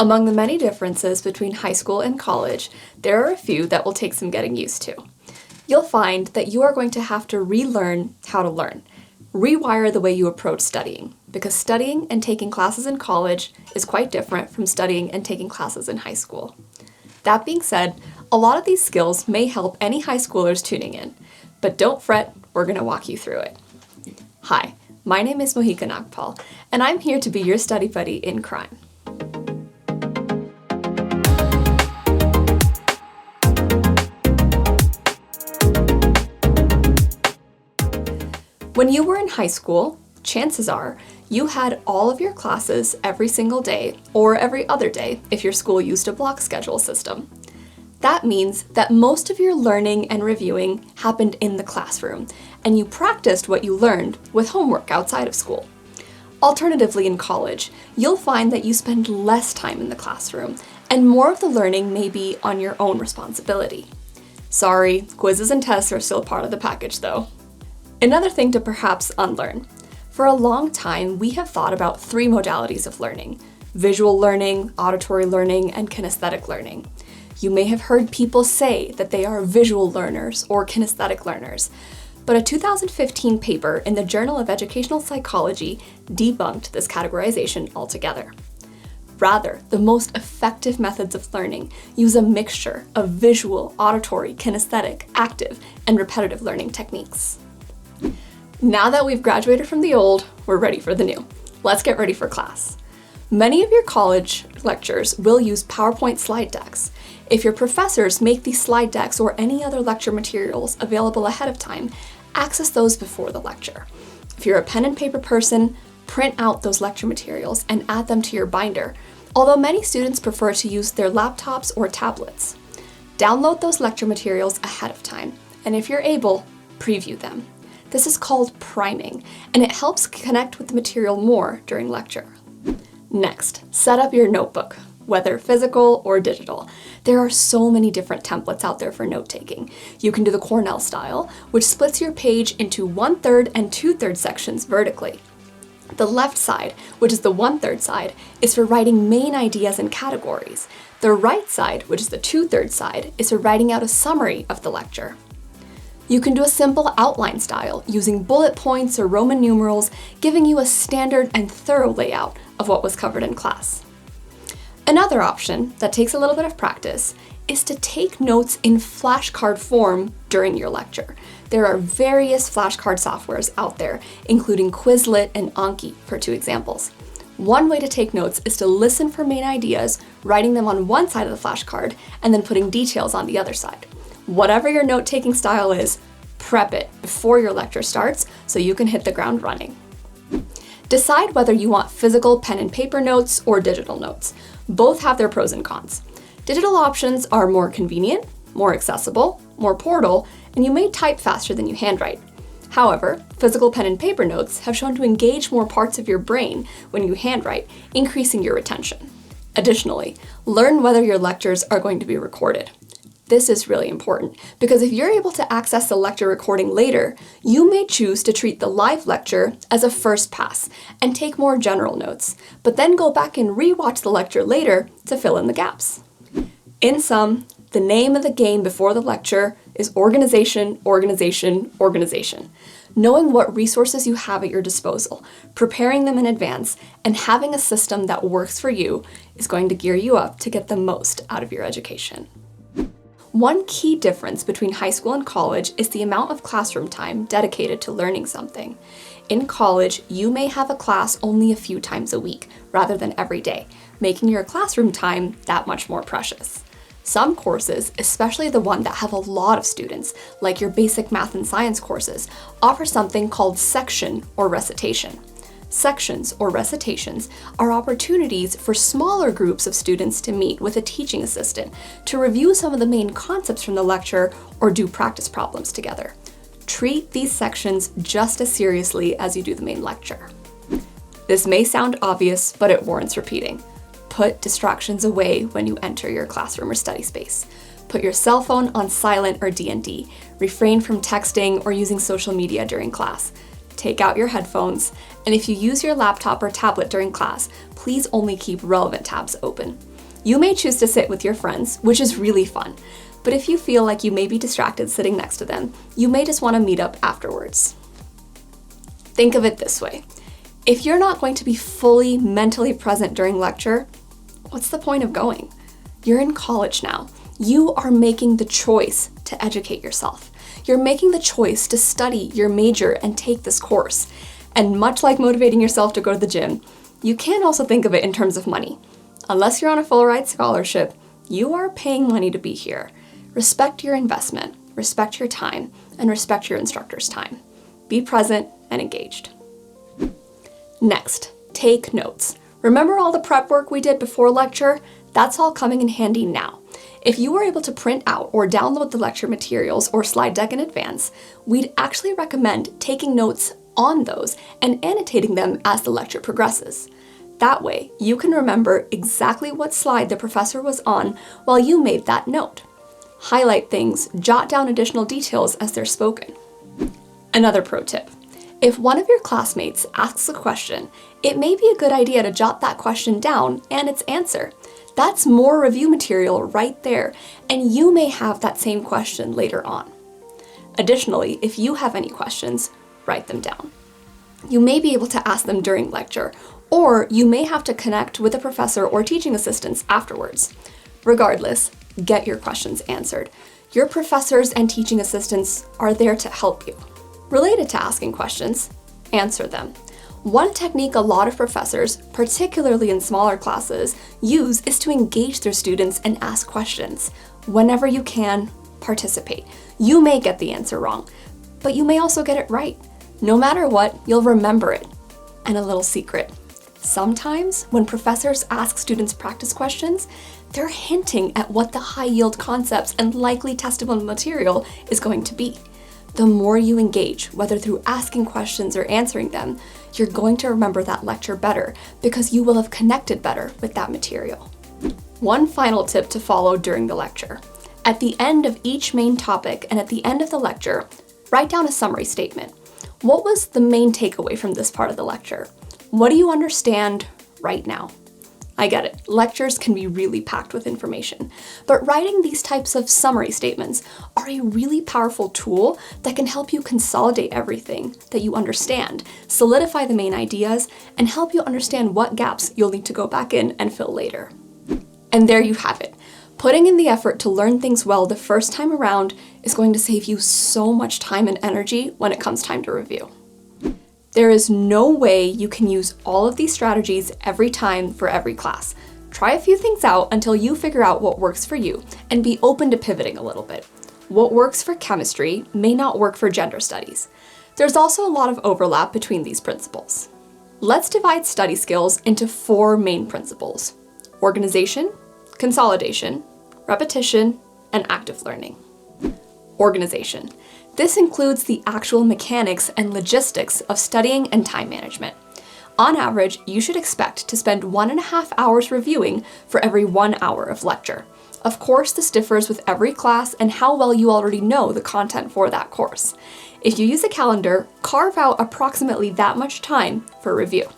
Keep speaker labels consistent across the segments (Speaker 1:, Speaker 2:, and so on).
Speaker 1: Among the many differences between high school and college, there are a few that will take some getting used to. You'll find that you are going to have to relearn how to learn, rewire the way you approach studying, because studying and taking classes in college is quite different from studying and taking classes in high school. That being said, a lot of these skills may help any high schoolers tuning in, but don't fret, we're going to walk you through it. Hi, my name is Mohika Nagpal, and I'm here to be your study buddy in crime. When you were in high school, chances are you had all of your classes every single day or every other day if your school used a block schedule system. That means that most of your learning and reviewing happened in the classroom, and you practiced what you learned with homework outside of school. Alternatively, in college, you'll find that you spend less time in the classroom, and more of the learning may be on your own responsibility. Sorry, quizzes and tests are still part of the package though. Another thing to perhaps unlearn. For a long time, we have thought about three modalities of learning: visual learning, auditory learning, and kinesthetic learning. You may have heard people say that they are visual learners or kinesthetic learners, but a 2015 paper in the Journal of Educational Psychology debunked this categorization altogether. Rather, the most effective methods of learning use a mixture of visual, auditory, kinesthetic, active, and repetitive learning techniques. Now that we've graduated from the old, we're ready for the new. Let's get ready for class. Many of your college lectures will use PowerPoint slide decks. If your professors make these slide decks or any other lecture materials available ahead of time, access those before the lecture. If you're a pen and paper person, print out those lecture materials and add them to your binder, although many students prefer to use their laptops or tablets. Download those lecture materials ahead of time, and if you're able, preview them. This is called priming, and it helps connect with the material more during lecture. Next, set up your notebook, whether physical or digital. There are so many different templates out there for note-taking. You can do the Cornell style, which splits your page into 1/3 and 2/3 sections vertically. The left side, which is the 1/3 side, is for writing main ideas and categories. The right side, which is the 2/3 side, is for writing out a summary of the lecture. You can do a simple outline style using bullet points or Roman numerals, giving you a standard and thorough layout of what was covered in class. Another option that takes a little bit of practice is to take notes in flashcard form during your lecture. There are various flashcard softwares out there, including Quizlet and Anki, for two examples. One way to take notes is to listen for main ideas, writing them on one side of the flashcard, and then putting details on the other side. Whatever your note-taking style is, prep it before your lecture starts so you can hit the ground running. Decide whether you want physical pen and paper notes or digital notes. Both have their pros and cons. Digital options are more convenient, more accessible, more portable, and you may type faster than you handwrite. However, physical pen and paper notes have shown to engage more parts of your brain when you handwrite, increasing your retention. Additionally, learn whether your lectures are going to be recorded. This is really important because if you're able to access the lecture recording later, you may choose to treat the live lecture as a first pass and take more general notes, but then go back and rewatch the lecture later to fill in the gaps. In sum, the name of the game before the lecture is organization, organization, organization. Knowing what resources you have at your disposal, preparing them in advance, and having a system that works for you is going to gear you up to get the most out of your education. One key difference between high school and college is the amount of classroom time dedicated to learning something. In college, you may have a class only a few times a week, rather than every day, making your classroom time that much more precious. Some courses, especially the one that have a lot of students, like your basic math and science courses, offer something called section or recitation. Sections, or recitations, are opportunities for smaller groups of students to meet with a teaching assistant to review some of the main concepts from the lecture or do practice problems together. Treat these sections just as seriously as you do the main lecture. This may sound obvious, but it warrants repeating. Put distractions away when you enter your classroom or study space. Put your cell phone on silent or DND. Refrain from texting or using social media during class. Take out your headphones, and if you use your laptop or tablet during class, please only keep relevant tabs open. You may choose to sit with your friends, which is really fun, but if you feel like you may be distracted sitting next to them, you may just want to meet up afterwards. Think of it this way. If you're not going to be fully mentally present during lecture, what's the point of going? You're in college now. You are making the choice to educate yourself. You're making the choice to study your major and take this course. And much like motivating yourself to go to the gym, you can also think of it in terms of money. Unless you're on a full ride scholarship, you are paying money to be here. Respect your investment, respect your time, and respect your instructor's time. Be present and engaged. Next, take notes. Remember all the prep work we did before lecture? That's all coming in handy now. If you were able to print out or download the lecture materials or slide deck in advance, we'd actually recommend taking notes on those and annotating them as the lecture progresses. That way, you can remember exactly what slide the professor was on while you made that note. Highlight things, jot down additional details as they're spoken. Another pro tip. If one of your classmates asks a question, it may be a good idea to jot that question down and its answer. That's more review material right there, and you may have that same question later on. Additionally, if you have any questions, write them down. You may be able to ask them during lecture, or you may have to connect with a professor or teaching assistants afterwards. Regardless, get your questions answered. Your professors and teaching assistants are there to help you. Related to asking questions, answer them. One technique a lot of professors, particularly in smaller classes, use is to engage their students and ask questions. Whenever you can, participate. You may get the answer wrong, but you may also get it right. No matter what, you'll remember it. And a little secret. Sometimes, when professors ask students practice questions, they're hinting at what the high-yield concepts and likely testable material is going to be. The more you engage, whether through asking questions or answering them, you're going to remember that lecture better because you will have connected better with that material. One final tip to follow during the lecture. At the end of each main topic and at the end of the lecture, write down a summary statement. What was the main takeaway from this part of the lecture? What do you understand right now? I get it, lectures can be really packed with information, but writing these types of summary statements are a really powerful tool that can help you consolidate everything that you understand, solidify the main ideas, and help you understand what gaps you'll need to go back in and fill later. And there you have it. Putting in the effort to learn things well the first time around is going to save you so much time and energy when it comes time to review. There is no way you can use all of these strategies every time for every class. Try a few things out until you figure out what works for you and be open to pivoting a little bit. What works for chemistry may not work for gender studies. There's also a lot of overlap between these principles. Let's divide study skills into 4 main principles: organization, consolidation, repetition, and active learning. Organization. This includes the actual mechanics and logistics of studying and time management. On average, you should expect to spend 1.5 hours reviewing for every 1 hour of lecture. Of course, this differs with every class and how well you already know the content for that course. If you use a calendar, carve out approximately that much time for review.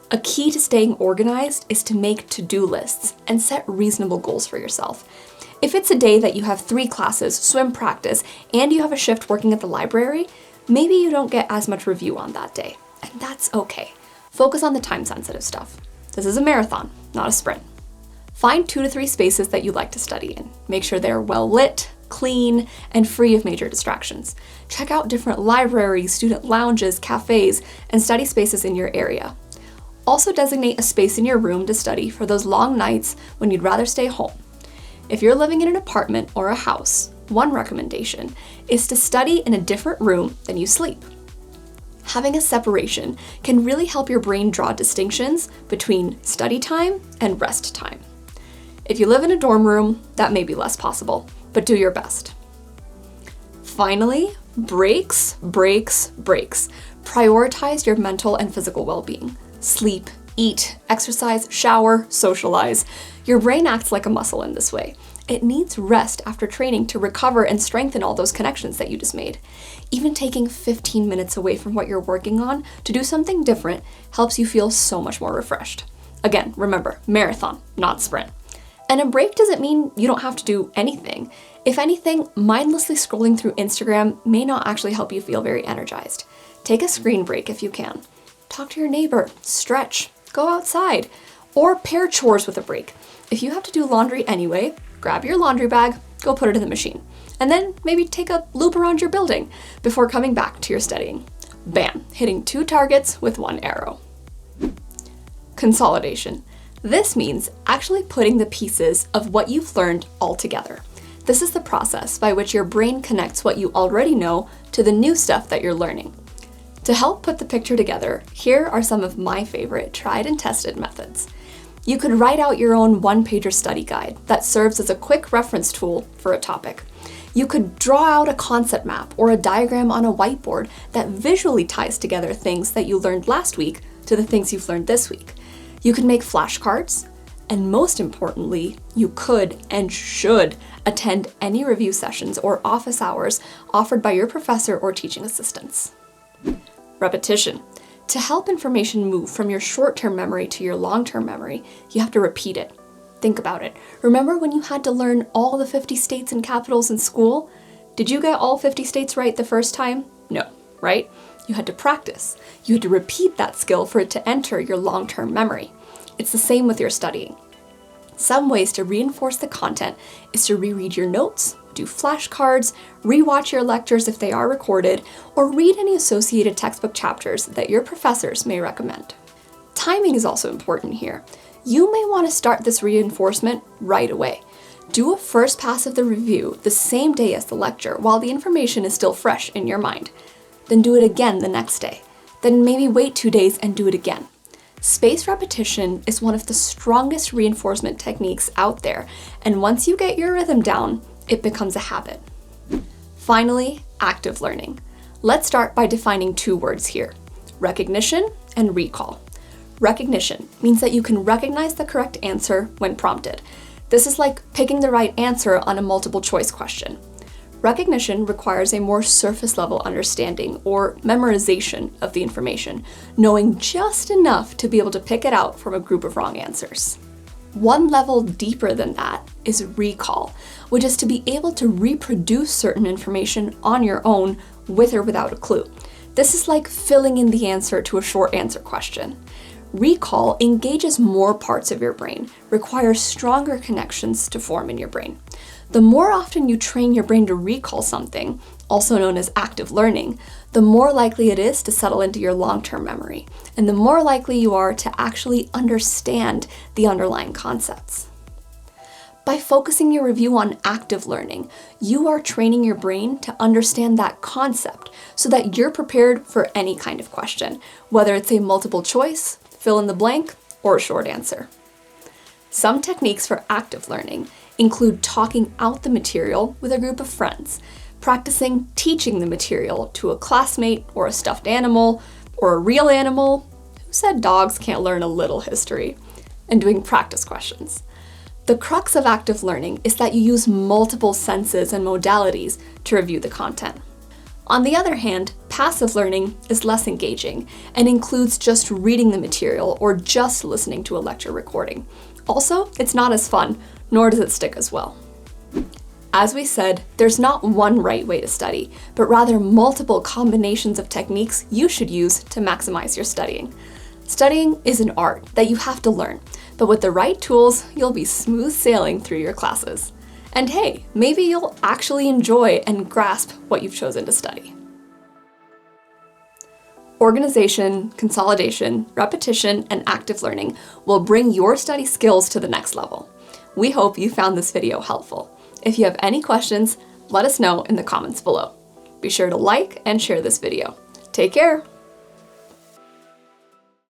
Speaker 1: A key to staying organized is to make to-do lists and set reasonable goals for yourself. If it's a day that you have 3 classes, swim practice, and you have a shift working at the library, maybe you don't get as much review on that day. And that's okay. Focus on the time-sensitive stuff. This is a marathon, not a sprint. Find 2 to 3 spaces that you like to study in. Make sure they're well lit, clean, and free of major distractions. Check out different libraries, student lounges, cafes, and study spaces in your area. Also designate a space in your room to study for those long nights when you'd rather stay home. If you're living in an apartment or a house, one recommendation is to study in a different room than you sleep. Having a separation can really help your brain draw distinctions between study time and rest time. If you live in a dorm room, that may be less possible, but do your best. Finally, breaks. Prioritize your mental and physical well-being. Sleep, eat, exercise, shower, socialize. Your brain acts like a muscle in this way. It needs rest after training to recover and strengthen all those connections that you just made. Even taking 15 minutes away from what you're working on to do something different helps you feel so much more refreshed. Again, remember, marathon, not sprint. And a break doesn't mean you don't have to do anything. If anything, mindlessly scrolling through Instagram may not actually help you feel very energized. Take a screen break if you can. Talk to your neighbor, stretch, go outside, or pair chores with a break. If you have to do laundry anyway, grab your laundry bag, go put it in the machine, and then maybe take a loop around your building before coming back to your studying. Bam, hitting 2 targets with 1 arrow. Consolidation. This means actually putting the pieces of what you've learned all together. This is the process by which your brain connects what you already know to the new stuff that you're learning. To help put the picture together, here are some of my favorite tried and tested methods. You could write out your own 1-pager study guide that serves as a quick reference tool for a topic. You could draw out a concept map or a diagram on a whiteboard that visually ties together things that you learned last week to the things you've learned this week. You could make flashcards, and most importantly, you could and should attend any review sessions or office hours offered by your professor or teaching assistants. Repetition. To help information move from your short-term memory to your long-term memory, you have to repeat it. Think about it. Remember when you had to learn all the 50 states and capitals in school? Did you get all 50 states right the first time? No, right? You had to practice. You had to repeat that skill for it to enter your long-term memory. It's the same with your studying. Some ways to reinforce the content is to reread your notes, do flashcards, rewatch your lectures if they are recorded, or read any associated textbook chapters that your professors may recommend. Timing is also important here. You may want to start this reinforcement right away. Do a first pass of the review the same day as the lecture while the information is still fresh in your mind. Then do it again the next day. Then maybe wait 2 days and do it again. Spaced repetition is one of the strongest reinforcement techniques out there, and once you get your rhythm down, it becomes a habit. Finally, active learning. Let's start by defining 2 words here: recognition and recall. Recognition means that you can recognize the correct answer when prompted. This is like picking the right answer on a multiple choice question. Recognition requires a more surface level understanding or memorization of the information, knowing just enough to be able to pick it out from a group of wrong answers. One level deeper than that is recall, which is to be able to reproduce certain information on your own with or without a clue. This is like filling in the answer to a short answer question. Recall engages more parts of your brain, requires stronger connections to form in your brain. The more often you train your brain to recall something, also known as active learning, the more likely it is to settle into your long-term memory, and the more likely you are to actually understand the underlying concepts. By focusing your review on active learning, you are training your brain to understand that concept so that you're prepared for any kind of question, whether it's a multiple choice, fill in the blank, or a short answer. Some techniques for active learning include talking out the material with a group of friends, practicing teaching the material to a classmate or a stuffed animal or a real animal. Who said dogs can't learn a little history? And doing practice questions. The crux of active learning is that you use multiple senses and modalities to review the content. On the other hand, passive learning is less engaging and includes just reading the material or just listening to a lecture recording. Also, it's not as fun, nor does it stick as well. As we said, there's not one right way to study, but rather multiple combinations of techniques you should use to maximize your studying. Studying is an art that you have to learn, but with the right tools, you'll be smooth sailing through your classes. And hey, maybe you'll actually enjoy and grasp what you've chosen to study. Organization, consolidation, repetition, and active learning will bring your study skills to the next level. We hope you found this video helpful. If you have any questions, let us know in the comments below. Be sure to like and share this video. Take care!